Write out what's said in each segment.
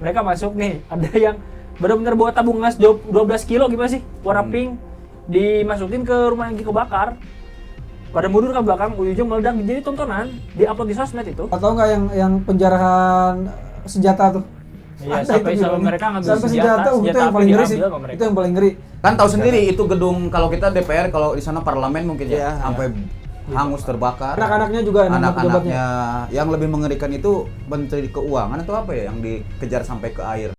mereka masuk nih, ada yang benar-benar bawa tabung gas 12 kilo gimana sih, warna pink, dimasukin ke rumah yang kebakar. Pada mundur ke belakang, ujung meledak, jadi tontonan, di-upload di sosmed itu. Atau enggak yang penjarahan senjata tuh? Iya, sampai mereka ngambil senjata itu yang paling ngeri sih. Itu yang paling ngeri. Kan tahu sendiri itu gedung kalau kita DPR, kalau di sana parlemen mungkin ya, sampai hangus terbakar. Anak-anaknya juga anak-anaknya. Yang lebih mengerikan itu Menteri Keuangan atau apa ya yang dikejar sampai ke air.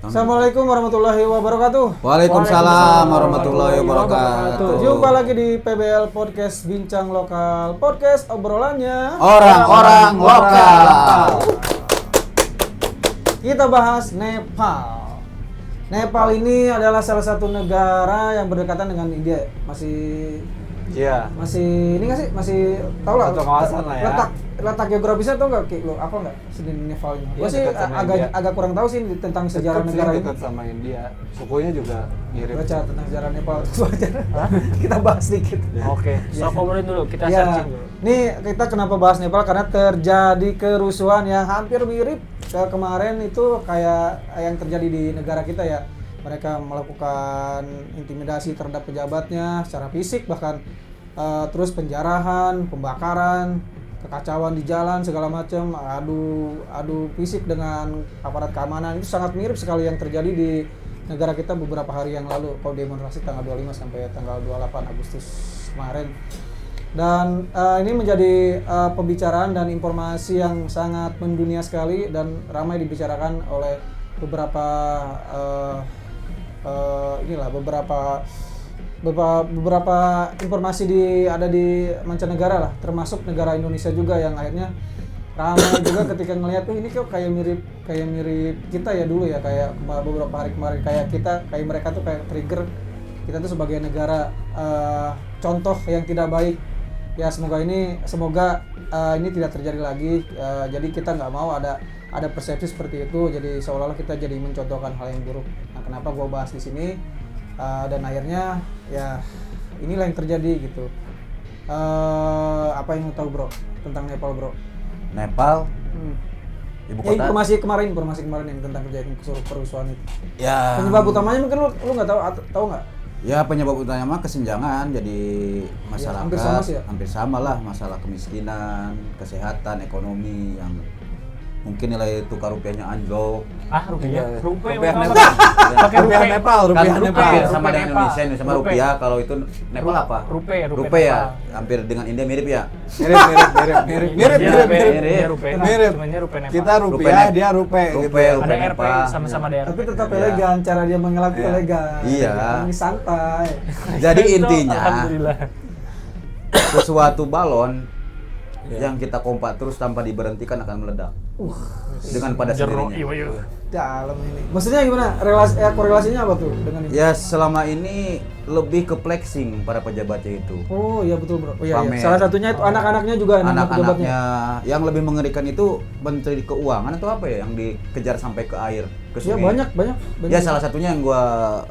Assalamualaikum warahmatullahi wabarakatuh. Waalaikumsalam warahmatullahi wabarakatuh. Jumpa lagi di PBL Podcast Bincang Lokal, podcast obrolannya orang-orang lokal. Kita bahas Nepal. Nepal ini adalah salah satu negara yang berdekatan dengan India. Masih ini nggak sih? Masih tahu lah. Satu kawasan lah ya. Letak geografisnya tau nggak, Ki? Lo apa nggak sini Nepal ini? Gue sih agak kurang tahu sih tentang sejarah negara ini. Dekat sama India, sukunya juga mirip. Baca tentang sejarah Nepal itu aja. Kita bahas sedikit. Oke, so ngobrolin dulu, kita searching dulu. Nih kita kenapa bahas Nepal karena terjadi kerusuhan yang hampir mirip ke kemarin itu kayak yang terjadi di negara kita ya. Mereka melakukan intimidasi terhadap pejabatnya secara fisik, bahkan terus penjarahan, pembakaran, kekacauan di jalan segala macam, adu fisik dengan aparat keamanan. Itu sangat mirip sekali yang terjadi di negara kita beberapa hari yang lalu, kalau demonstrasi tanggal 25 sampai tanggal 28 Agustus kemarin. Dan ini menjadi pembicaraan dan informasi yang sangat mendunia sekali dan ramai dibicarakan oleh beberapa beberapa informasi ada di mancanegara lah, termasuk negara Indonesia juga, yang akhirnya ramai juga ketika ngelihat tuh ini kok kayak mirip kita ya dulu ya, kayak beberapa hari kemarin kayak mereka tuh kayak trigger kita tuh sebagai negara contoh yang tidak baik ya. Semoga ini tidak terjadi lagi. Jadi kita nggak mau ada persepsi seperti itu, jadi seolah-olah kita jadi mencontohkan hal yang buruk. Nah, kenapa gua bahas di sini? Dan akhirnya ya inilah yang terjadi gitu. Apa yang lo tahu bro tentang Nepal bro? Nepal, ibu kota. Informasi kemarin yang tentang kejadian kerusuhan itu. Ya. Penyebab utamanya mungkin lu nggak tahu nggak? Ya penyebab utamanya mah kesenjangan, jadi masyarakat ya, hampir sama lah, masalah kemiskinan, kesehatan, ekonomi yang mungkin nilai tukar rupiahnya anjlok. Rupiah Nepal. Hampir sama dengan Indonesia, sama rupiah. Kalau itu Nepal apa? Rupiah ya. Hampir dengan India mirip ya. Mirip. Kita rupiah, dia rupiah. Ada RP sama-sama daerah. Tapi tetap elegan, cara dia mengelak elegan. Iya. Ini santai. Jadi intinya Alhamdulillah. sesuatu balon yang kita kompak terus tanpa diberhentikan akan meledak. Dengan pada sendirinya. Dalam ini. Maksudnya gimana? Korelasinya apa tuh dengan ini? Ya selama ini lebih ke flexing para pejabatnya itu. Oh iya betul bro. Oh, iya. Pamer. Salah satunya itu anak-anaknya juga Anak-anaknya. Yang lebih mengerikan itu Menteri Keuangan atau apa ya yang dikejar sampai ke air, ke sungai. Ya banyak. Ya salah satunya yang gua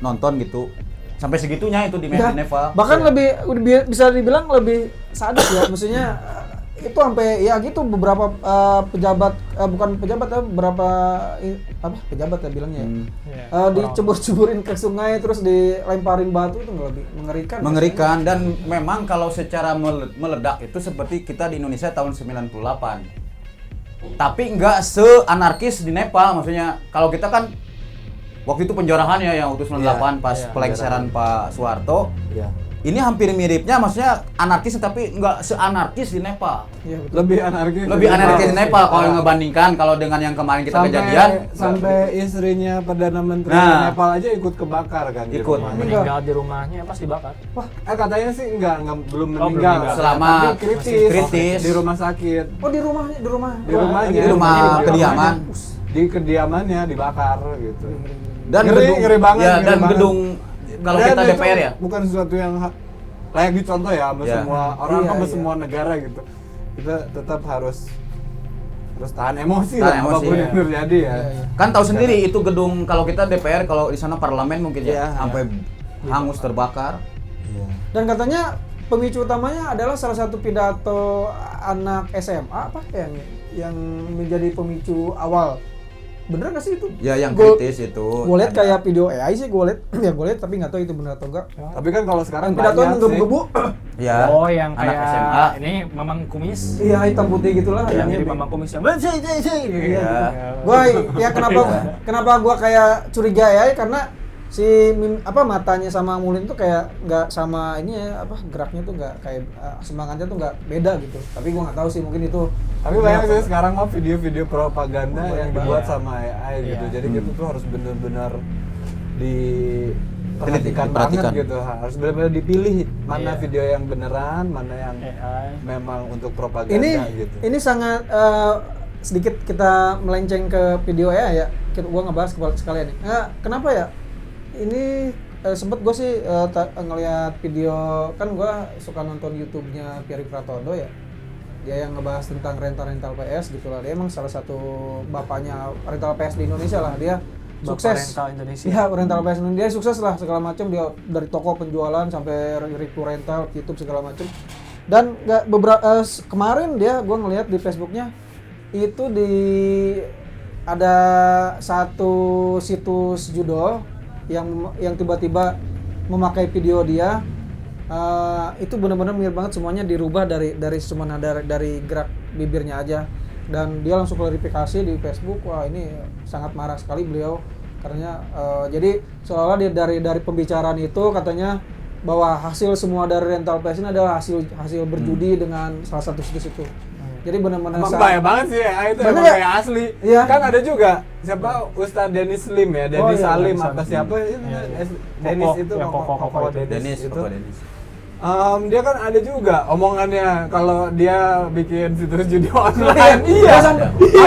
nonton gitu. Sampai segitunya itu di Nepal. Bahkan lebih bisa dibilang lebih sadis ya. Maksudnya itu sampai ya gitu beberapa pejabat beberapa pejabat ya bilangnya dicebur-ceburin ke sungai terus dilemparin batu. Itu lebih mengerikan Dan memang kalau secara meledak itu seperti kita di Indonesia tahun 98, tapi nggak se-anarkis di Nepal. Maksudnya kalau kita kan waktu itu penjarahan ya yang waktu 98 pas pelengseran Pak Soeharto. Ini hampir miripnya, maksudnya anarkis tapi nggak se-anarkis di Nepal. Ya, Lebih anarkis di Nepal kalau ngebandingkan kalau dengan yang kemarin kita kejadian. Sampai istrinya Perdana Menteri Nepal aja ikut kebakar kan. Meninggal di rumahnya pas dibakar. Wah, katanya sih belum meninggal. Selama kritis di rumah sakit. Oh di rumah kediaman. Di kediamannya dibakar gitu. Dan ngeri banget. Ya, dan gedung kalau kita DPR ya. Bukan sesuatu yang layak dicontoh ya sama semua orang, sama semua negara gitu. Kita tetap harus terus tahan emosi Tahan lah, emosi, apapun ya. yang terjadi ya. Kan tahu sendiri itu gedung kalau kita DPR, kalau di sana parlemen mungkin Iya, ya sampai hangus terbakar. Iya. Dan katanya pemicu utamanya adalah salah satu pidato anak SMA apa yang menjadi pemicu awal. Bener nggak sih itu? Ya yang Gua- kritis itu. Gue liat ada. kayak video AI sih, gue liat ya gue liat tapi nggak tahu itu benar atau enggak. Tapi kan kalau sekarang Yang pidato banyak sih. menggebu-gebu, Ya. Oh, yang anak kayak SMA. ini Mamang Kumis. iya hitam putih gitulah. Yang Yang jadi Mamang Kumis yang Iya. Gue ya kenapa gue kayak curiga ya karena si matanya sama Mulin tuh kayak nggak sama ini ya geraknya tuh nggak kayak semangatnya tuh nggak beda gitu. Tapi gue nggak tahu sih mungkin itu. Tapi banyak sih sekarang mah video-video propaganda Banyak yang banget. dibuat sama AI gitu. Iya. Jadi kita tuh harus benar-benar diperhatikan Diperhatikan. banget gitu. Harus benar-benar dipilih mana Iya. video yang beneran, mana yang AI. memang untuk propaganda gitu. Ini sangat sedikit kita melenceng ke video ya. Gua ngebahas sekalian nih. Kenapa ya? Ini sempet gue sih ngeliat video, kan gue suka nonton YouTube-nya Pierre Pratondo ya. Dia yang ngebahas tentang rental PS gitu lah. Dia emang salah satu bapaknya rental PS di Indonesia lah. Dia Bapak sukses. rental Indonesia. Iya, rental PS Indonesia. Dia sukses lah segala macam. Dia dari toko penjualan sampai review rental, YouTube segala macam. Dan kemarin gue ngeliat di Facebooknya itu ada satu situs judul yang tiba-tiba memakai video dia. Itu benar-benar mirip banget, semuanya dirubah dari dari gerak bibirnya aja, dan dia langsung klarifikasi di Facebook. Wah, ini sangat marah sekali beliau karena jadi seolah-olah dia dari pembicaraan itu katanya bahwa hasil semua dari rental PS ini adalah hasil berjudi dengan salah satu situs itu. Jadi benar-benar Emang bahaya banget sih AI itu, Bener emang ya? kayak asli. Iya. Kan ada juga siapa Ustadz Dennis Lim ya, Dennis iya, Salim Dennis apa Salim. siapa itu Iya, iya. Dennis Koko, itu yang Koko itu. Dennis, itu. Bapak Dennis. Dia kan ada juga omongannya kalau dia bikin situs judi online. Iya,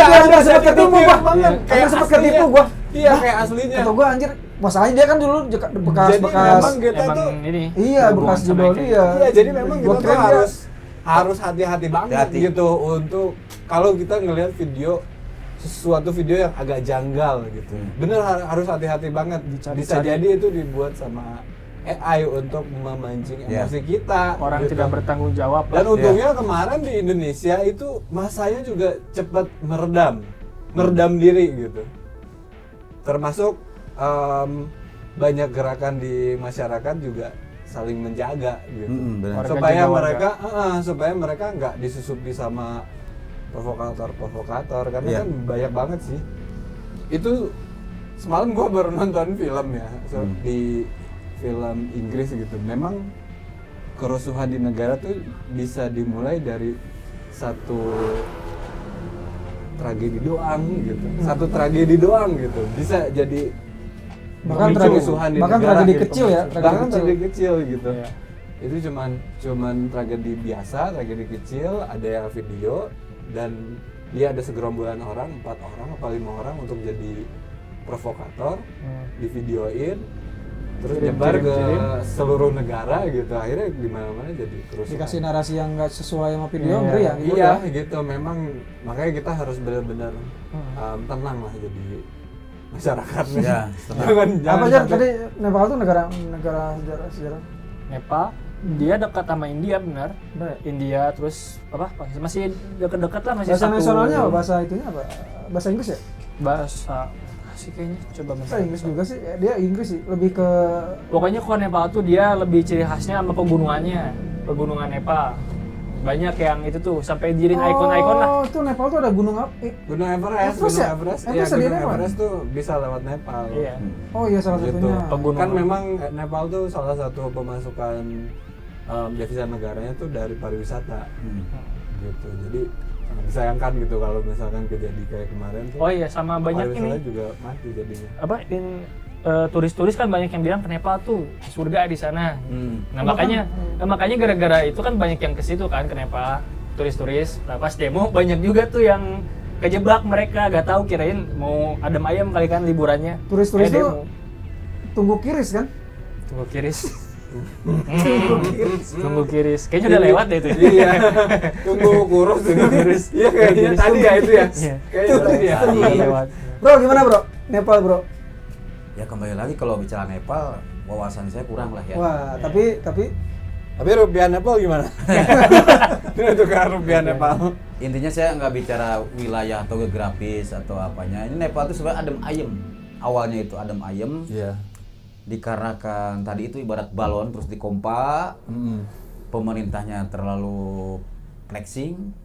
hampir sempat ketipu gua. banget. Hampir sempat aslinya. ketipu gua. Iya, kayak aslinya. Kata gua anjir, masalahnya dia kan dulu bekas Jadi memang kita Emang tuh ini. iya, hubungan bekas sama judul kayak dia. iya, jadi memang Gua kita tuh kira dia- harus hati-hati banget Hati-hati. gitu untuk kalau kita ngelihat sesuatu video yang agak janggal gitu. Bener harus hati-hati banget. Bisa jadi itu dibuat sama AI untuk memancing Iya. emosi kita. Orang gitu. tidak bertanggung jawab. Dan lah. untungnya kemarin di Indonesia itu masanya juga cepat meredam diri gitu. Termasuk banyak gerakan di masyarakat juga saling menjaga gitu. Benar. Warga supaya mereka nggak disusupi sama provokator karena Iya. kan banyak banget sih. Itu semalam gua baru nonton film ya, di film Inggris gitu. Memang kerusuhan di negara tuh bisa dimulai dari satu tragedi doang gitu. Satu tragedi doang gitu. Bisa jadi Bahkan memicu tragedi- kerusuhan di bahkan negara tragedi gitu. kecil ya, tragedi Bahkan kecil. tragedi kecil gitu. Iya. Itu cuman tragedi biasa, tragedi kecil, ada yang video dan dia ada segerombolan orang, 4 orang apa 5 orang untuk jadi provokator, divideoin, terus nyebar ke seluruh negara gitu. Akhirnya di mana-mana jadi kerusuhan. Dikasih narasi yang nggak sesuai sama video, Iya. ngeri ya. ngeri Iya ya. gitu, memang makanya kita harus benar-benar tenang lah jadi masyarakat. Ya, jangan Apa aja sampai- tadi Nepal tuh negara sejarah. Nepal, dia dekat sama India benar. Benar ya? India terus apa? Masih dekat-dekat lah, masih Bahasa satu. nasionalnya apa? Bahasa itunya apa? Bahasa Inggris ya? Bahasa sih kayaknya, coba Bahasa Inggris juga sih. Dia Inggris sih, lebih ke Pokoknya kalau Nepal tuh dia lebih ciri khasnya sama pegunungannya, pegunungan Nepal. Banyak yang itu tuh sampai dijadiin ikon-ikon lah. Oh, itu Nepal tuh ada gunung apa? Gunung Everest, Everest Gunung ya? Everest, Everest iya, ada di Gunung Nepal? Everest tuh bisa lewat Nepal. Iya. Oh iya, salah Gitu. satunya. Pegunungan. Kan memang Nepal tuh salah satu pemasukan devisa negaranya tuh dari pariwisata. Gitu. Jadi disayangkan gitu kalau misalkan kejadian kayak kemarin tuh. Oh iya, sama banyak pariwisata ini. juga mati jadinya. Apa turis-turis kan banyak yang bilang ke Nepal tuh surga di sana. Nah makanya gara-gara itu kan banyak yang ke situ kan, ke Nepal, turis-turis. Nah pas demo banyak juga tuh yang kejebak, mereka gak tahu, kirain mau adem ayam kali kan liburannya. Turis-turis demo. tuh tunggu kiris kan? Tunggu kiris. Tunggu kiris. Kayaknya udah lewat deh itu. Iya. Tunggu kurus tunggu kiris. Iya kayaknya tadi ya itu ya. Iya. Kayaknya tadi ya. Udah lewat. Bro, gimana bro? Nepal bro? Ya kembali lagi kalau bicara Nepal, wawasan saya kurang lah ya. Wah, tapi Tapi rupiah Nepal gimana? Ini tukar rupiah Nepal. Intinya saya nggak bicara wilayah atau geografis atau apanya. Ini Nepal itu sebenarnya adem ayem. Awalnya itu adem ayem. Iya. Dikarenakan tadi itu ibarat balon terus dikompa. Pemerintahnya terlalu flexing,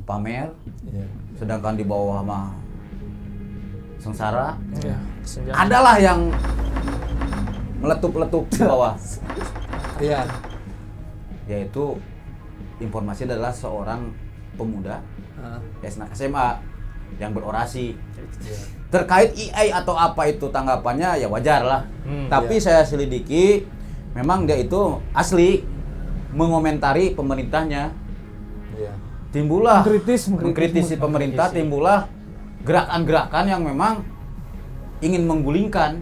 pamer. Iya. Sedangkan di bawah mah sengsara. Iya. Senjata. Adalah yang meletup-letup di bawah. Iya. Yaitu informasi adalah seorang pemuda SMA yang berorasi terkait AI atau apa itu tanggapannya ya wajar lah. Tapi saya selidiki memang dia itu asli mengomentari pemerintahnya. Iya. Timbullah Mengkritisi. mengkritisi pemerintah, timbullah gerakan-gerakan yang memang ingin menggulingkan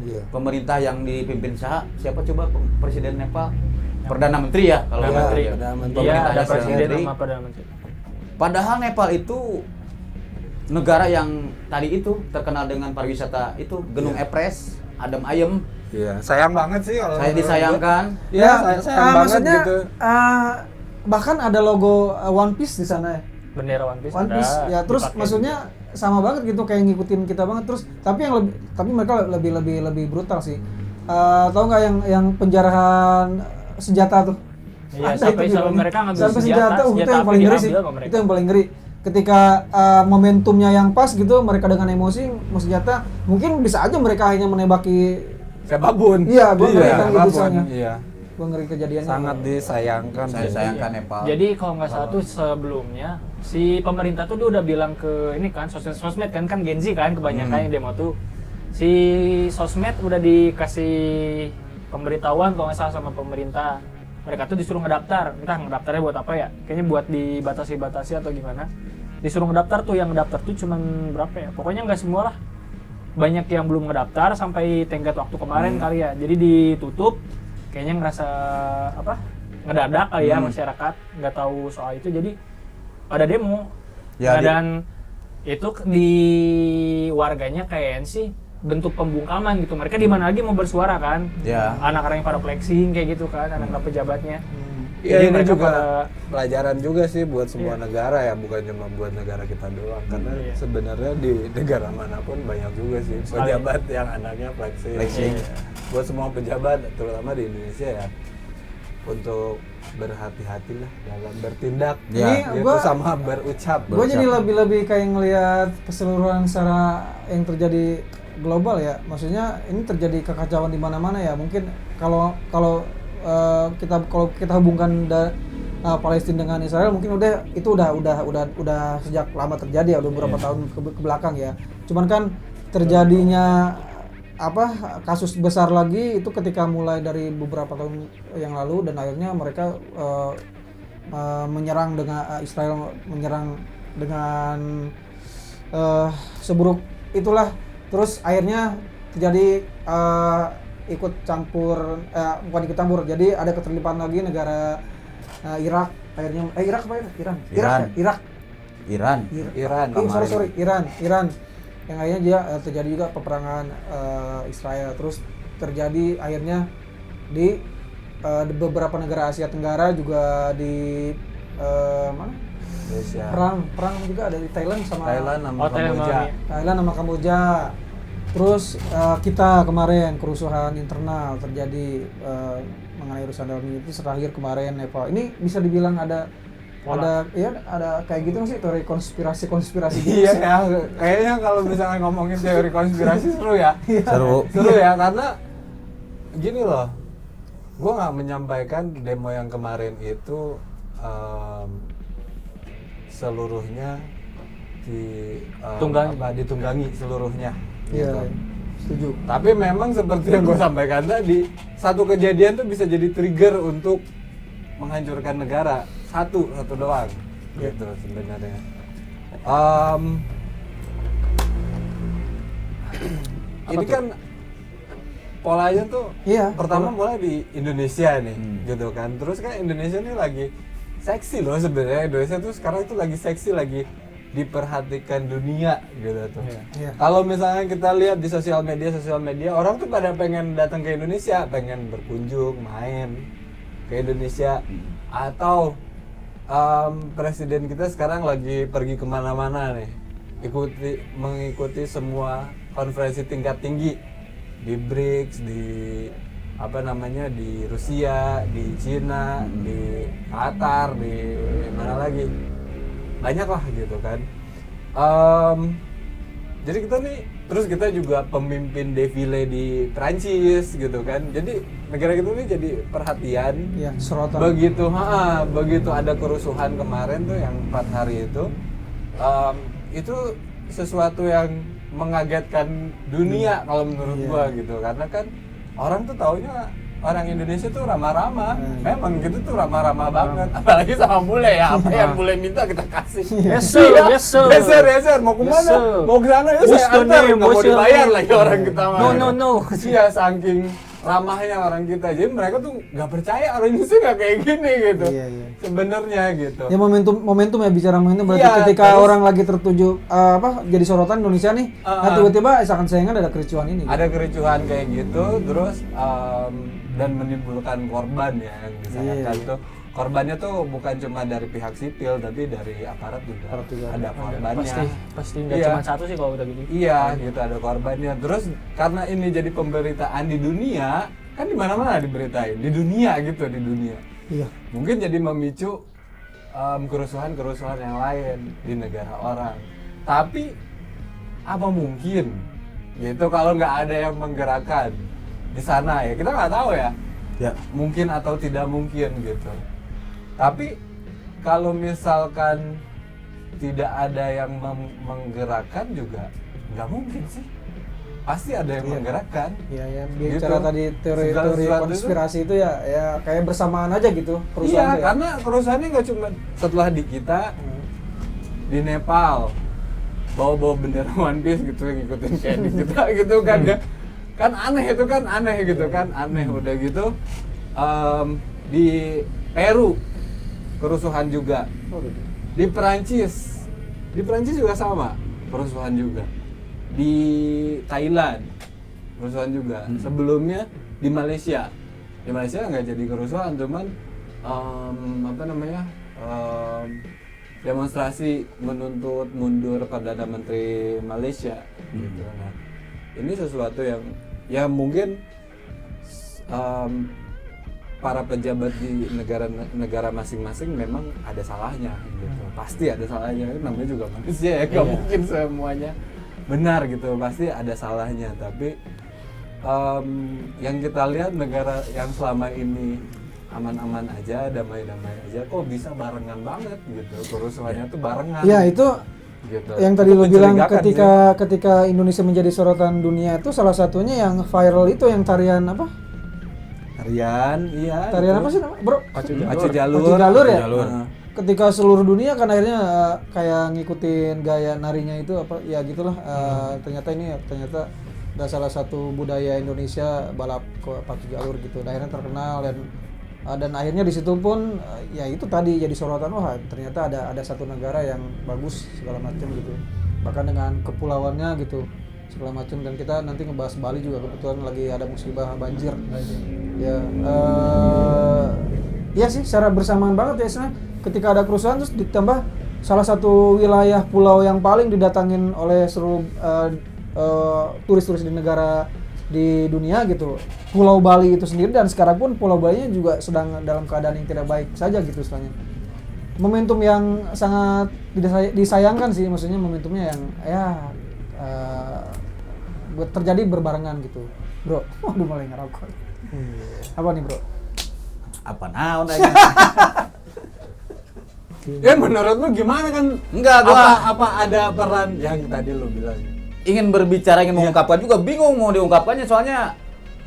Iya. pemerintah yang dipimpin siapa coba presiden Nepal? Perdana Menteri ya kalau Perdana Menteri. Menteri. Perdana Menteri. Iya, ada Pemerintahnya presiden sendiri. sama perdana menteri. Padahal Nepal itu negara yang tadi itu terkenal dengan pariwisata itu Gunung Iya. Everest, adem ayem. Iya. Sayang banget sih kalau Saya disayangkan. Iya, sayang banget maksudnya gitu. bahkan ada logo One Piece di sana ya. Bendera One Piece One ada. Piece ya, terus dipakai. maksudnya sama banget gitu kayak ngikutin kita banget terus tapi mereka lebih brutal sih. Tahu nggak yang penjarahan senjata tuh? Iya, Ada sampai itu sampai videonya. mereka ngambil Sampai senjata, itu senjata yang api paling ngeri sih. diambil sama mereka. Itu yang paling ngeri. Ketika momentumnya yang pas gitu, mereka dengan emosi mau senjata, mungkin bisa aja mereka hanya menembaki. Siapapun. Iya, gua ngeri kan gitu siapapun. soalnya. Iya. Gua ngeri kejadiannya. Sangat disayangkan. Saya sih. sayangkan Nepal. Jadi kalau nggak salah tuh sebelumnya si pemerintah tuh dia udah bilang ke ini kan sosmed kan Gen Z kan kebanyakan yang demo tuh si sosmed udah dikasih pemberitahuan kalau nggak salah sama pemerintah mereka tuh disuruh ngedaftar entah ngedaftarnya buat apa ya kayaknya buat dibatasi atau gimana disuruh ngedaftar tuh yang ngedaftar tuh cuman berapa ya pokoknya nggak semua lah banyak yang belum ngedaftar sampai tenggat waktu kemarin kali ya jadi ditutup kayaknya ngerasa apa ngedadak kali ya masyarakat nggak tahu soal itu jadi pada demo Ya, dan itu di warganya kayaknya sih bentuk pembungkaman gitu mereka di mana lagi mau bersuara kan Ya. anak-anak yang pada flexing kayak gitu kan anak-anak pejabatnya Iya, Jadi ini mereka juga pada- pelajaran juga sih buat semua Iya. negara ya, bukan cuma buat negara kita doang. Karena Iya. sebenarnya di negara manapun banyak juga sih Sekali. pejabat yang anaknya flexing. Flexing. Iya. Buat semua pejabat, terutama di Indonesia ya, untuk berhati-hatilah dalam bertindak. Ya. Ini Gitu, gua- sama berucap. Gue jadi lebih kayak ngelihat keseluruhan secara yang terjadi global ya. Maksudnya ini terjadi kekacauan di mana-mana ya. Mungkin kalau kita hubungkan Palestina dengan Israel mungkin udah sejak lama terjadi ya, udah beberapa tahun ke belakang ya. Cuman kan terjadinya kasus besar lagi itu ketika mulai dari beberapa tahun yang lalu dan akhirnya mereka menyerang dengan Israel menyerang dengan seburuk itulah terus akhirnya terjadi ikut campur bukan ikut campur jadi ada keterlibatan lagi negara Irak akhirnya Irak apa ya? Iran Iran yang akhirnya dia terjadi juga peperangan Israel terus terjadi akhirnya di beberapa negara Asia Tenggara juga di mana Indonesia. perang juga ada di Thailand sama Thailand sama Thailand Kamboja. Thailand sama Kamboja. Terus kita kemarin kerusuhan internal terjadi mengenai urusan dalam negeri itu terakhir kemarin Nepal. Ini bisa dibilang ada kayak gitu nggak sih teori konspirasi gitu. Iya ya, kayaknya kalau misalnya ngomongin teori konspirasi seru ya. Seru. Seru ya, karena gini loh, gue nggak menyampaikan demo yang kemarin itu seluruhnya ditunggangi seluruhnya. Iya, Gitu. setuju. Tapi memang seperti yang gue sampaikan tadi, satu kejadian tuh bisa jadi trigger untuk menghancurkan negara. Satu doang, gitu sebenarnya. Ini kan polanya tuh Iya, pertama mulai di Indonesia nih, gitu kan. Terus kan Indonesia nih lagi seksi loh sebenarnya. Indonesia tuh sekarang tuh lagi seksi, lagi diperhatikan dunia gitu tuh. Iya. Kalau misalnya kita lihat di sosial media orang tuh pada pengen datang ke Indonesia, pengen berkunjung, main ke Indonesia, atau presiden kita sekarang lagi pergi kemana-mana nih, mengikuti semua konferensi tingkat tinggi di BRICS, di di Rusia, di Cina, di Qatar, di mana lagi, banyak lah gitu kan. Jadi kita nih, terus kita juga pemimpin defile di Prancis gitu kan. Jadi negara kita ini jadi perhatian. Iya, sorotan. Begitu ada kerusuhan kemarin tuh yang 4 hari itu sesuatu yang mengagetkan dunia kalau menurut gua gitu, karena kan orang tuh taunya orang Indonesia tuh ramah-ramah, memang gitu tuh ramah-ramah banget, apalagi sama bule ya, apa yang bule minta kita kasih. Yes sir, yes sir. Yes sir, mau kemana? Yes, sir. Mau ke sana ya What's saya your antar, name? nggak mau What's your dibayar name? lagi orang kita mah. No. Iya, saking ramahnya orang kita, jadi mereka tuh nggak percaya orang Indonesia nggak kayak gini gitu. Iya. Sebenarnya gitu. Ya momentum ya, bicara momentum berarti Iya, ketika terus- orang lagi tertuju jadi sorotan Indonesia nih, nah tiba-tiba seakan sayangan ada kericuhan ini. Ada kericuhan kayak gitu, terus dan menimbulkan korban ya, yang disayangkan Iya. tuh korbannya tuh bukan cuma dari pihak sipil tapi dari aparat juga Aparat juga ada korbannya. Pasti nggak Iya. cuma satu sih kalau udah gitu. Iya gitu, ada korbannya. Terus karena ini jadi pemberitaan di dunia, kan di mana-mana diberitain di dunia gitu, di dunia. Iya. Mungkin jadi memicu kerusuhan-kerusuhan yang lain di negara orang. Tapi apa mungkin gitu kalau nggak ada yang menggerakkan di sana ya, kita nggak tahu ya. Ya. Mungkin atau tidak mungkin gitu. Tapi kalau misalkan tidak ada yang menggerakkan juga nggak mungkin sih. Pasti ada yang menggerakkan. Iya ya, Gitu. bicara tadi teori Segala sesuatu konspirasi itu ya kayak bersamaan aja gitu Iya, perusahaan tuh ya. karena kerusuhannya nggak cuma setelah di kita, di Nepal bawa-bawa bendera One Piece gitu, ngikutin kayak di kita gitu kan ya. Kan aneh itu kan, aneh gitu kan, aneh udah gitu. Di Peru kerusuhan juga. Di Perancis juga sama, kerusuhan juga. Di Thailand kerusuhan juga. Sebelumnya di Malaysia nggak jadi kerusuhan, cuman demonstrasi menuntut mundur Perdana Menteri Malaysia gitu. Nah, ini sesuatu yang ya mungkin para pejabat di negara masing-masing memang ada salahnya gitu. Pasti ada salahnya, namanya juga manusia ya, nggak mungkin semuanya benar gitu, pasti ada salahnya. Tapi yang kita lihat negara yang selama ini aman-aman aja, damai-damai aja, kok bisa barengan banget gitu, kerusuhannya tuh barengan. Ya itu gitu. yang tadi Itu lo bilang mencurigakan ketika Indonesia menjadi sorotan dunia itu salah satunya yang viral itu yang tarian apa? Tarian, iya. Tarian itu. apa sih nama, Bro? Pacu Pacu jalur. Pacu jalur ya? Jalur. Ketika seluruh dunia kan akhirnya kayak ngikutin gaya narinya itu apa ya gitulah. Ternyata ada salah satu budaya Indonesia balap ke pacu jalur gitu. Akhirnya terkenal dan akhirnya di situ pun ya itu tadi jadi sorotan, wah ternyata ada satu negara yang bagus segala macam gitu. Bahkan dengan kepulauannya gitu segala macam, dan kita nanti ngebahas Bali juga kebetulan lagi ada musibah banjir. Ya iya sih secara bersamaan banget ya sebenarnya. Ketika ada kerusuhan terus ditambah salah satu wilayah pulau yang paling didatangin oleh seluruh turis-turis di negara di dunia gitu, Pulau Bali itu sendiri, dan sekarang pun Pulau Bali juga sedang dalam keadaan yang tidak baik saja gitu istilahnya. Momentum yang sangat disayangkan sih, maksudnya momentumnya yang terjadi berbarengan gitu, Bro. Waduh, mulai ngerokok. Apa nih, Bro? Apa naon aja? Ya menurut lu gimana kan? Enggak, gua Apa ada peran yang tadi lu bilang? ingin berbicara, ingin mengungkapkan juga bingung mau diungkapkannya, soalnya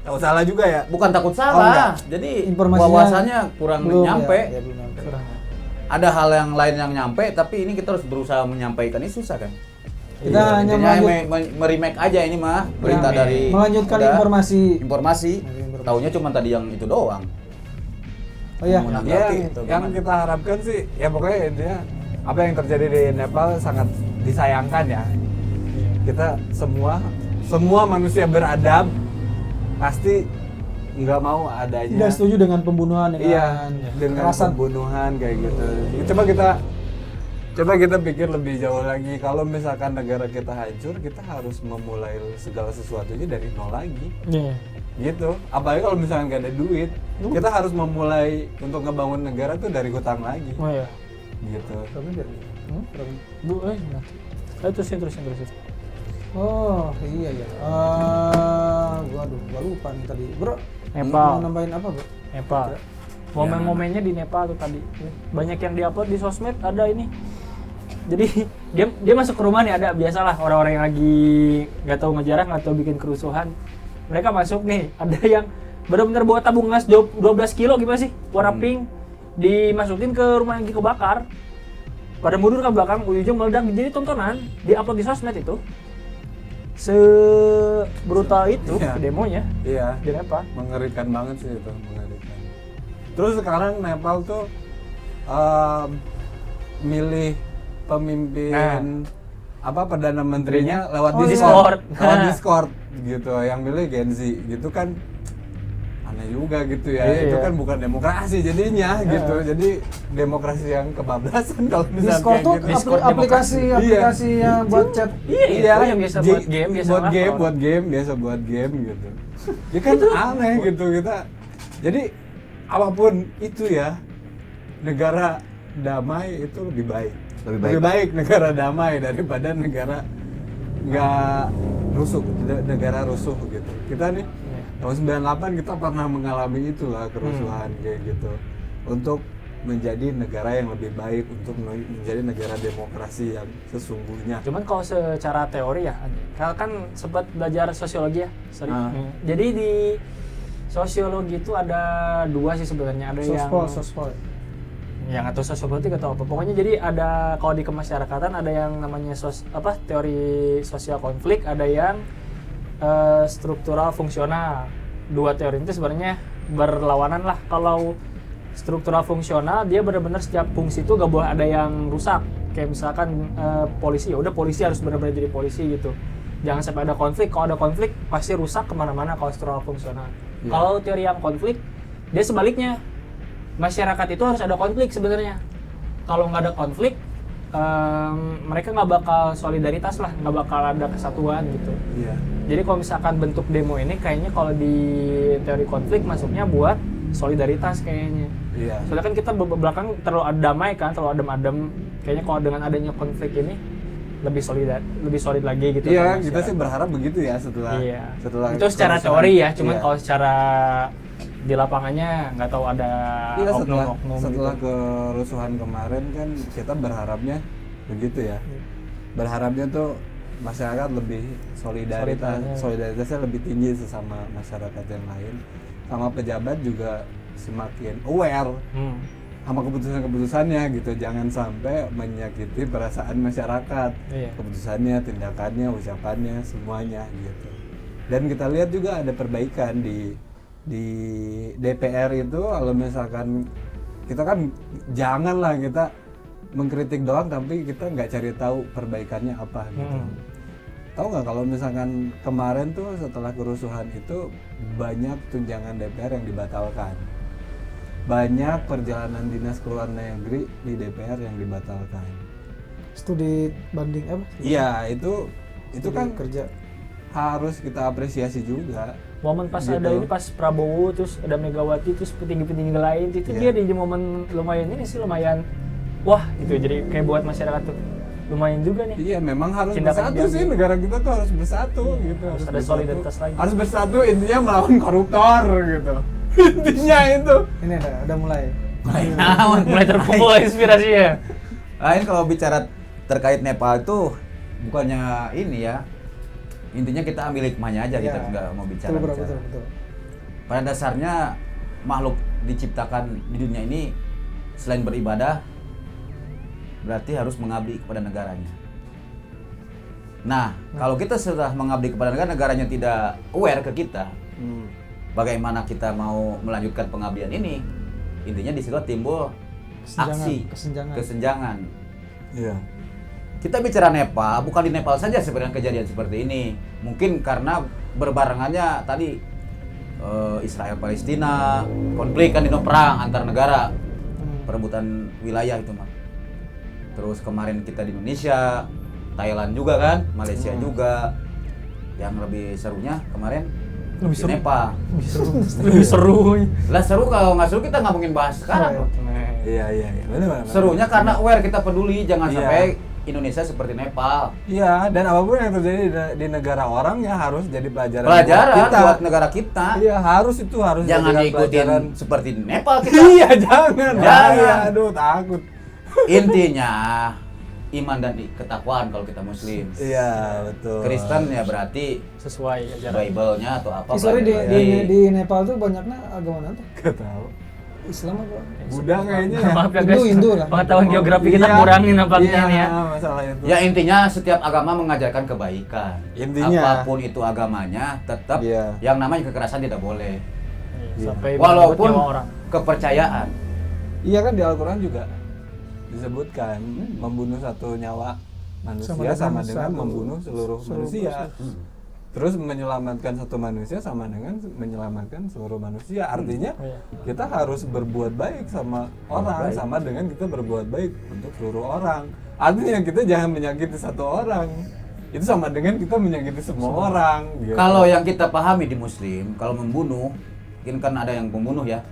Tahu salah juga ya? bukan takut enggak. salah. Jadi Informasinya wawasannya kurang belum, nyampe. ya, belum nyampe. Ada hal yang lain yang nyampe, tapi ini kita harus berusaha menyampaikan, ini susah kan? Kita hanya intinya meremake aja ini mah berita dari melanjutkan udah, informasi. Taunya cuma tadi yang itu doang. Oh iya. Menanggapi itu yang gimana? kita harapkan sih ya pokoknya intinya apa yang terjadi di Nepal sangat disayangkan ya. Kita semua manusia beradab pasti nggak mau adanya. Tidak setuju dengan pembunuhan Iya, dengan dengan kekerasan. pembunuhan kayak gitu. Coba kita pikir lebih jauh lagi. Kalau misalkan negara kita hancur, kita harus memulai segala sesuatunya dari nol lagi. Iya. Gitu. Apalagi kalau misalkan nggak ada duit, kita harus memulai untuk ngebangun negara tuh dari hutang lagi. Oh iya. Gitu. Terusin. Oh iya ya. Gua lupa nih tadi. Bro, Nepal. mau nambahin apa, Bro? Nepal. Momen-momennya di Nepal tuh tadi. Banyak yang diupload di sosmed ada ini. Jadi dia masuk ke rumah nih, ada biasalah orang-orang yang lagi nggak tahu ngejarah, nggak tahu bikin kerusuhan. Mereka masuk nih, ada yang benar-benar bawa tabung gas 12 kilo gimana sih? Warna pink. Dimasukin ke rumah yang kebakar. Pada mundur ke belakang, ujung meledak. Jadi tontonan, diupload di sosmed itu. Sebrutal itu Iya. demonya Iya. di Nepal. Mengerikan banget sih itu, mengerikan. Terus sekarang Nepal tuh milih pemimpin perdana menterinya lewat Oh, Discord. Discord. Lewat Discord gitu, yang milih Gen Z gitu kan aneh juga gitu ya. Iya. Itu kan bukan demokrasi jadinya gitu. Jadi demokrasi yang kebablasan kalau misalnya Discord tuh gitu. Discord aplikasi yang buat chat. Iya, itu yang biasa buat game, biasa buat lapor. game, biasa buat game gitu. Ya kan aneh gitu kita. Jadi apapun itu ya, negara damai itu lebih baik. Lebih baik. Lebih baik negara damai daripada negara nggak rusuh, negara rusuh gitu. Kita nih tahun 98 kita pernah mengalami itulah kerusuhan kayak gitu. Untuk menjadi negara yang lebih baik, untuk menjadi negara demokrasi yang sesungguhnya. Cuman kalau secara teori ya, kan sempat belajar sosiologi ya, sorry. Jadi di sosiologi itu ada dua sih sebenarnya, ada Sospol. yang atau sosiopolitik atau apa. Pokoknya jadi ada kalau di kemasyarakatan ada yang namanya teori sosial konflik, ada yang struktural fungsional. Dua teori itu sebenarnya berlawanan lah. Kalau struktural fungsional dia benar-benar setiap fungsi itu gak boleh ada yang rusak. Kayak misalkan polisi, ya udah polisi harus benar-benar jadi polisi gitu. Jangan sampai ada konflik. Kalau ada konflik pasti rusak kemana-mana kalau struktural fungsional. Yeah. Kalau teori yang konflik dia sebaliknya. Masyarakat itu harus ada konflik sebenarnya. Kalau nggak ada konflik, mereka nggak bakal solidaritas lah, nggak bakal ada kesatuan gitu. Iya. Jadi kalau misalkan bentuk demo ini kayaknya kalau di teori konflik masuknya buat solidaritas kayaknya. Iya. Soalnya kan kita belakang terlalu damai kan, terlalu adem-adem. Kayaknya kalau dengan adanya konflik ini lebih solid lagi gitu. Iya, sama kita masyarakat. sih berharap begitu ya setelah Iya. setelah Itu secara kerusuhan. teori ya, cuman Iya. kalau secara di lapangannya nggak tahu ada Iya, setelah oknum-oknum setelah gitu. kerusuhan kemarin kan kita berharapnya begitu ya. Berharapnya tuh masyarakat lebih solidaritasnya lebih tinggi sesama masyarakat yang lain. Sama pejabat juga semakin aware sama keputusan-keputusannya gitu. Jangan sampai menyakiti perasaan masyarakat. Iya. Keputusannya, tindakannya, ucapannya, semuanya gitu. Dan kita lihat juga ada perbaikan di DPR itu. Kalau misalkan kita kan janganlah kita mengkritik doang tapi kita nggak cari tahu perbaikannya apa gitu. Tahu nggak kalau misalkan kemarin tuh setelah kerusuhan itu banyak tunjangan DPR yang dibatalkan, banyak perjalanan dinas ke luar negeri di DPR yang dibatalkan. Studi banding apa? Iya, itu kan kerja. harus kita apresiasi juga. Momen pas Gitu. ada ini pas Prabowo terus ada Megawati terus petinggi-petinggi lain itu Iya. dia di momen lumayan ini sih lumayan wah gitu jadi kayak buat masyarakat tuh lumayan juga nih. Iya, memang harus Tindakan bersatu diambil. sih, negara kita tuh harus bersatu gitu. harus ada bersatu. solidaritas lagi. Harus bersatu, intinya melawan koruptor gitu. Intinya itu. Ini ada mulai. Mulai terkumpul inspirasinya. Lain kalau bicara terkait Nepal itu bukannya ini ya. Intinya kita ambil hikmahnya aja, kita Ya. nggak mau bicara. Betul, bro, betul. Pada dasarnya makhluk diciptakan di dunia ini selain beribadah berarti harus mengabdi kepada negaranya. Nah, kalau kita sudah mengabdi kepada negara, negaranya tidak aware ke kita, bagaimana kita mau melanjutkan pengabdian ini? Intinya di situ timbul aksi, kesenjangan. Iya. Kita bicara Nepal, bukan di Nepal saja sebenarnya kejadian seperti ini. Mungkin karena berbarengannya tadi Israel Palestina, konflik kan itu perang antar negara, perebutan wilayah itu mah. Terus kemarin kita di Indonesia, Thailand juga kan, Malaysia juga. Yang lebih serunya kemarin Lebih di seru. Nepal. Lebih seru. Lah seru, kalau nggak seru kita nggak mungkin bahas sekarang. Iya. Benar. Serunya karena aware, kita peduli, jangan Iya. sampai Indonesia seperti Nepal. Iya, dan apapun yang terjadi di negara orang ya harus jadi pelajaran Pelajaran buat kita. buat negara kita. Iya, harus Jangan jadikan diikutin pelajaran. seperti Nepal kita. Iya, jangan. Jangan. Iya, aduh takut. Intinya iman dan ketakwaan kalau kita Muslim. Iya, betul. Kristen ya berarti Sesuai ajaran. Bible-nya atau apa. Sorry pelajaran. di Nepal tuh banyaknya agama mana tuh? Gak tahu. Islam apa? Buddha kayaknya. Maaf ya guys. Hindu lah. Pengetahuan geografi kita Iya. kurangin nampaknya nih ya. Iya, masalah itu. Ya intinya setiap agama mengajarkan kebaikan. Intinya. Apapun itu agamanya, tetap Iya. yang namanya kekerasan tidak boleh. Sampai Walaupun menyebut nyawa orang. kepercayaan. Iya kan di Al-Quran juga disebutkan membunuh satu nyawa manusia sama dengan membunuh seluruh manusia. Terus menyelamatkan satu manusia sama dengan menyelamatkan seluruh manusia. Artinya Iya. kita harus berbuat baik sama orang baik. sama dengan kita berbuat baik untuk seluruh orang. Artinya kita jangan menyakiti satu orang. Itu sama dengan kita menyakiti semua orang. Gitu. Kalau yang kita pahami di Muslim, kalau membunuh, mungkin kan ada yang pembunuh ya,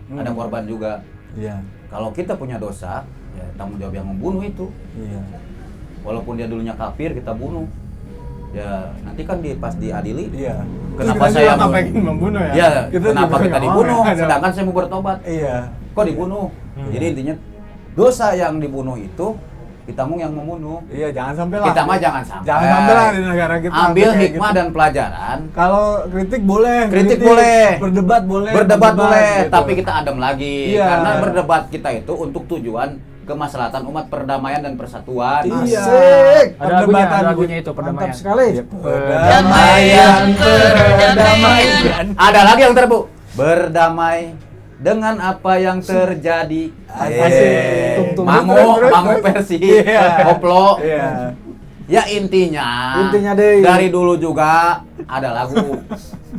ada korban juga. Iya, Kalau kita punya dosa, ya tanggung jawab yang membunuh itu. iya. Walaupun dia dulunya kafir, kita bunuh. Ya nanti kan pas diadili, Iya. kenapa Terus kita saya juga nggak pengen membunuh ya? Ya, Kita kenapa juga kita nggak mau dibunuh? ya. Sedangkan saya mau bertobat. Iya. Kok dibunuh? Jadi intinya dosa yang dibunuh itu ditanggung yang membunuh. Iya, jangan sampai lah. Kita mah jangan sampai. Jangan sampai lah di negara kita. Ambil kayak hikmah gitu. dan pelajaran. Kalau kritik boleh, Kritik boleh. berdebat boleh, Berdebat boleh, gitu. tapi kita adem lagi. Iya. Karena berdebat kita itu untuk tujuan kemaslahatan umat, perdamaian dan persatuan. Iya. Asik. Ada lagunya itu Mantap perdamaian. sekali. Perdamaian, perdamaian. Ada lagi yang terbu. Berdamai dengan apa yang terjadi. Asik. Tum-tum. Mangu versi Iya. koplo. Iya. Ya intinya deh. dari dulu juga ada lagu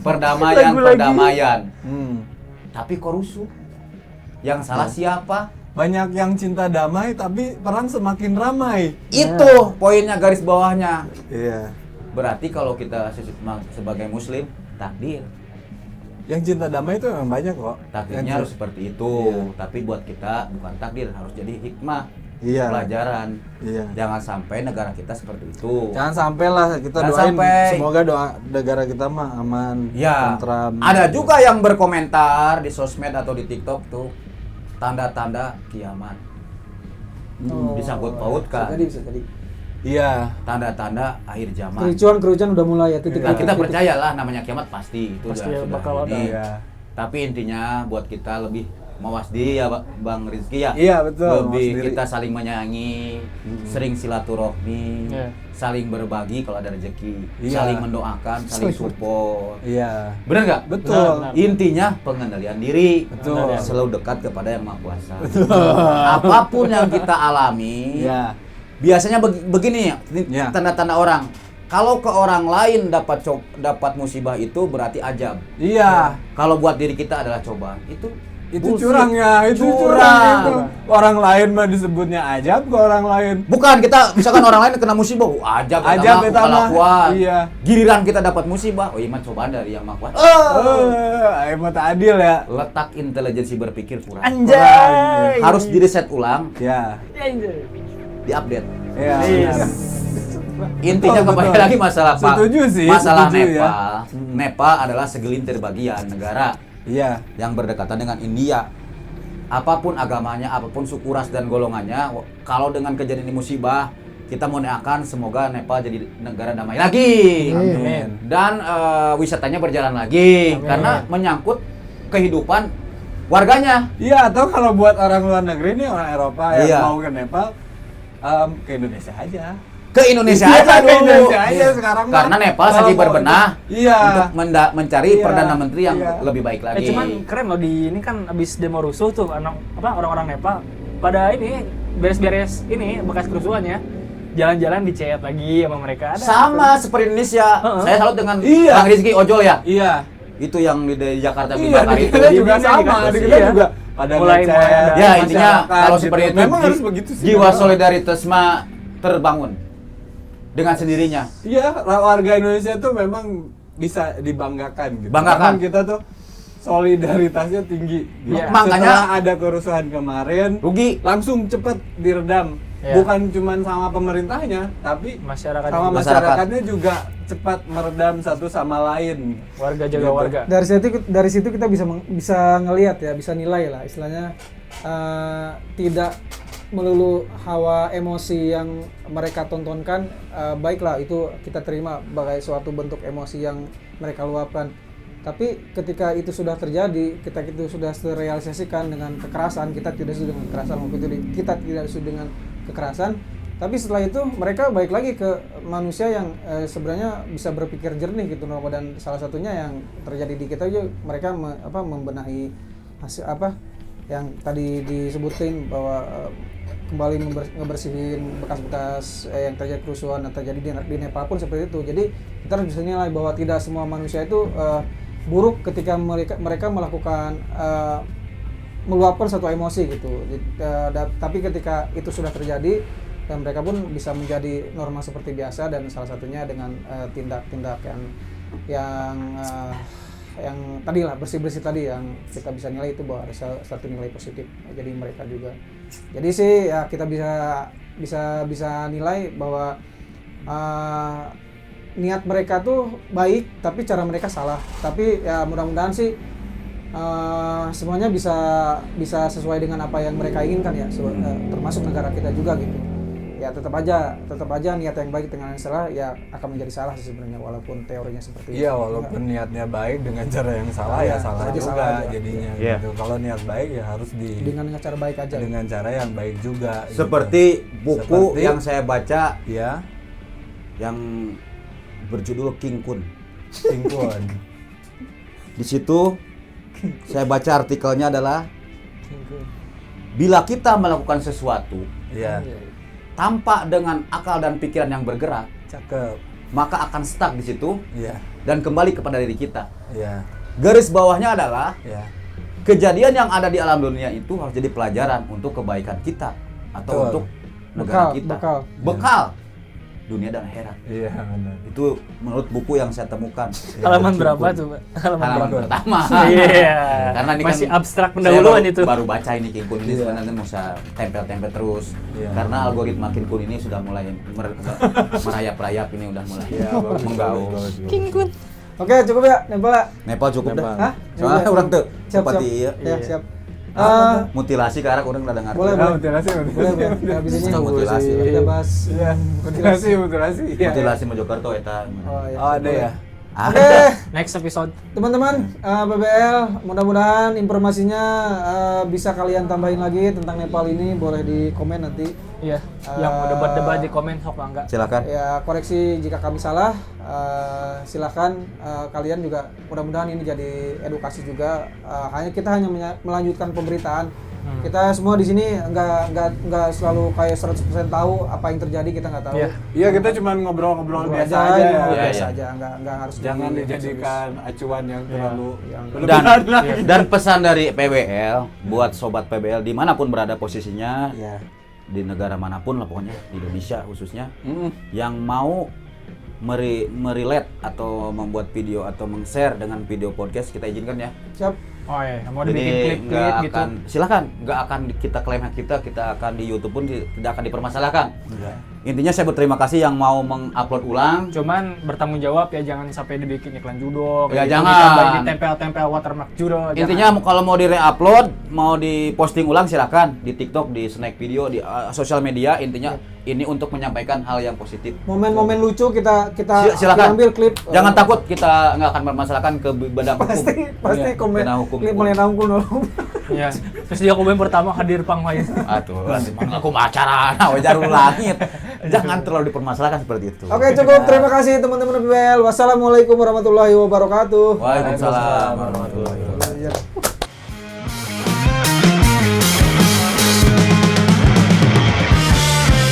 perdamaian, Lagu lagi. perdamaian. Hmm. Tapi kok rusuh? Yang salah siapa? Banyak yang cinta damai tapi perang semakin ramai. Itu poinnya, garis bawahnya. Iya. Berarti kalau kita sebagai muslim, takdir. Yang cinta damai itu memang banyak kok. Takdirnya Yang- harus seperti itu. Iya. Tapi buat kita bukan takdir, harus jadi hikmah. Iya. Pelajaran. Iya. Jangan sampai negara kita seperti itu. Jangan sampai lah kita Jangan doain sampai. semoga doa negara kita mah aman, Ya, tentram. ada juga yang berkomentar di sosmed atau di TikTok tuh tanda-tanda kiamat. Disangkut pautkan. Bisa tadi. Iya. Tanda-tanda akhir zaman. Kerucuan udah mulai ya titik. Nah, kita percayalah namanya kiamat pasti itu Pasti sudah bakal ada. ini. Iya. Tapi intinya buat kita lebih mawas diri ya Bang Rizky ya. Iya, betul, mawas Lebih diri. kita saling menyayangi, sering silaturahmi, Iya. saling berbagi kalau ada rezeki, Iya. saling mendoakan, saling support. Iya. Bener nggak? Betul. Benar. Intinya pengendalian diri. Betul. Selalu dekat kepada yang Maha Kuasa. Apapun yang kita alami, Iya. biasanya begini ya, Ya. tanda-tanda orang. Kalau ke orang lain dapat musibah itu berarti ajab. Iya. Kalau buat diri kita adalah cobaan. Itu bullshit. Curang ya, itu curang itu. Orang lain mah disebutnya ajab ke orang lain. Bukan, kita misalkan orang lain kena musibah, ajab Ajab eta mah. kelakuan. Iya. Giliran kita dapat musibah, oh iya mah cobaan dari yang Maha Kuasa. Ayo mah tak adil ya. Letak intelijensi berpikir kurang. Anjay. Harus di reset ulang, Ya. Anjay. diupdate. Iya. Yes. benar. Intinya Betul, kembali betul. lagi masalah Pak. Setuju sih, Masalah setuju ya. Nepal. Nepal adalah segelintir bagian negara Iya. yang berdekatan dengan India. Apapun agamanya, apapun suku ras dan golongannya, kalau dengan kejadian ini musibah, kita mau doakan semoga Nepal jadi negara damai lagi. Amin. Dan wisatanya berjalan lagi karena menyangkut kehidupan warganya. Iya, atau kalau buat orang luar negeri nih, orang Eropa yang Iya. mau ke Nepal, ke Indonesia aja. ke Indonesia Iya, aja ke dulu. Indonesia aja sekarang mah. Karena Nepal lagi Kalau berbenah iya. untuk mencari Iya. perdana menteri yang Iya. lebih baik lagi. Cuman keren loh di ini kan abis demo rusuh tuh orang-orang Nepal pada ini beres-beres ini bekas kerusuhannya jalan-jalan dicet lagi sama mereka. Ada Sama seperti Indonesia. Heeh. Saya salut dengan Iya. Bang Rizky Ojol ya. Iya. Itu yang di Jakarta Iya, dibakar di itu. kita juga Di- sama, di- di kita iya. juga pada Mulai ngechat, ada. Ya intinya masyarakat kalau gitu. seperti itu Memang harus begitu sih. jiwa memang. solidaritas mah terbangun dengan sendirinya. Iya, warga Indonesia tuh memang bisa dibanggakan gitu. Banggakan. Memang kita tuh solidaritasnya tinggi. Gitu. Iya. Makanya- setelah ada kerusuhan kemarin, Rugi. langsung cepet diredam. Iya. Bukan cuma sama pemerintahnya, tapi masyarakat sama juga. masyarakatnya juga cepat meredam satu sama lain. warga jaga Gitu. warga. Dari situ kita bisa ngelihat ya, bisa nilai lah istilahnya, tidak melulu hawa emosi yang mereka tontonkan, baiklah itu kita terima sebagai suatu bentuk emosi yang mereka luapkan. Tapi ketika itu sudah terjadi, ketika itu sudah terrealisasikan dengan kekerasan, kita tidak setuju dengan kekerasan, maupun kita tidak setuju dengan kekerasan. Tapi setelah itu mereka balik lagi ke manusia yang sebenarnya bisa berpikir jernih gitu, dan salah satunya yang terjadi di kita juga, mereka membenahi hasil yang tadi disebutin bahwa kembali ngebersihin bekas-bekas yang terjadi kerusuhan yang terjadi di Nepal pun seperti itu. Jadi kita harus bisa nilai bahwa tidak semua manusia itu buruk ketika mereka melakukan meluapkan satu emosi gitu. Tapi ketika itu sudah terjadi, dan mereka pun bisa menjadi normal seperti biasa, dan salah satunya dengan tindak-tindak yang tadi lah, bersih-bersih tadi, yang kita bisa nilai itu bahwa ada satu nilai positif jadi mereka juga. Jadi sih ya kita bisa nilai bahwa niat mereka tuh baik tapi cara mereka salah. Tapi ya mudah-mudahan sih semuanya bisa sesuai dengan apa yang mereka inginkan ya, termasuk negara kita juga gitu. Ya tetap aja niat yang baik dengan yang salah ya akan menjadi salah sih sebenarnya, walaupun teorinya seperti Iya, itu. walaupun niatnya baik dengan cara yang salah Iya, ya salah aja juga salah aja. jadinya Iya. gitu. Kalau niat baik ya harus dengan cara baik aja. dengan cara yang baik juga. gitu. Seperti buku Seperti- yang saya baca ya, yang berjudul King Kun. Tingkun. Di situ saya baca artikelnya adalah bila kita melakukan sesuatu Iya, tanpa dengan akal dan pikiran yang bergerak, cakep. maka akan stuck di situ Iya, dan kembali kepada diri kita. iya, Garis bawahnya adalah iya. kejadian yang ada di alam dunia itu harus jadi pelajaran untuk kebaikan kita atau Betul. untuk negara Bekal, kita. bekal. Bekal dunia dan akhirat. Iya, benar. Itu menurut buku yang saya temukan. Halaman King berapa Kun. tuh, Pak? Halaman berapa? pertama. Iya. Karena ini Masih kan abstrak saya pendahuluan baru- itu. Baru baca ini King Kun ini Iya. sebenarnya mau saya tempel-tempel terus. Iya. Karena algoritma King Kun ini sudah mulai merayap-rayap ini udah mulai Iya, bagus, menggaung. bagus, bagus. Oke, cukup ya, Nepal ya? Nepal cukup Nepal. dah. Hah? Soalnya Ya, orang tuh siap, seperti iya. Ya, Iya. siap. Mutilasi karena orang udah dengar. Boleh, Ah, mutilasi. Boleh, habis ini Mutilasi. kita bahas. Iya, mutilasi. Iya. Mutilasi Mojokerto eta. Oh, ya. Oh, ada ya. Oke, Next episode. teman-teman, PBL, mudah-mudahan informasinya bisa kalian tambahin lagi tentang Nepal ini, boleh di komen nanti. Iya. Yang mau debat-debat di komen sok Bangga. Silakan. Ya, koreksi jika kami salah. Silakan kalian juga, mudah-mudahan ini jadi edukasi juga. Kita hanya melanjutkan pemberitaan. Kita semua di sini nggak selalu kayak 100% tahu apa yang terjadi, kita nggak tahu. Iya. Iya, kita cuma ngobrol-ngobrol biasa aja, aja. ngobrol Iya, biasa iya. aja, nggak harus Jangan di- dijadikan acuan yang terlalu yang- berlebihan lagi. Dan pesan dari PBL buat sobat PBL dimanapun berada posisinya, Iya. di negara manapun lah pokoknya, di Indonesia khususnya, Mm. yang mau merelate atau membuat video atau meng-share dengan video podcast, kita izinkan ya. Siap. Oh iya, mau Jadi dibikin nggak klip-klip gitu. akan, silakan, nggak akan kita klaim hak kita akan di YouTube pun tidak akan dipermasalahkan. Iya. Intinya saya berterima kasih yang mau mengupload ulang. Cuman bertanggung jawab ya, jangan sampai dibikin iklan judo. Ya, gitu. jangan. Ditambahin ditempel-tempel watermark judo. Intinya kalau mau di-re-upload, mau diposting ulang silakan di TikTok, di Snack Video, di sosial media. Intinya ini untuk menyampaikan hal yang positif. Momen-momen lucu kita Silakan. ambil klip. Jangan takut, kita nggak akan bermasalahkan ke badan hukum. pasti Iya, komen kena hukum. klip mulai rangkul dulu. Iya. Terus dia komen pertama hadir pang main. Aduh, aku acara, nah wajar langit. Jangan terlalu dipermasalahkan seperti itu. Oke, cukup. Terima kasih teman-teman BBL. Wassalamualaikum warahmatullahi wabarakatuh. Waalaikumsalam warahmatullahi wabarakatuh. Iya.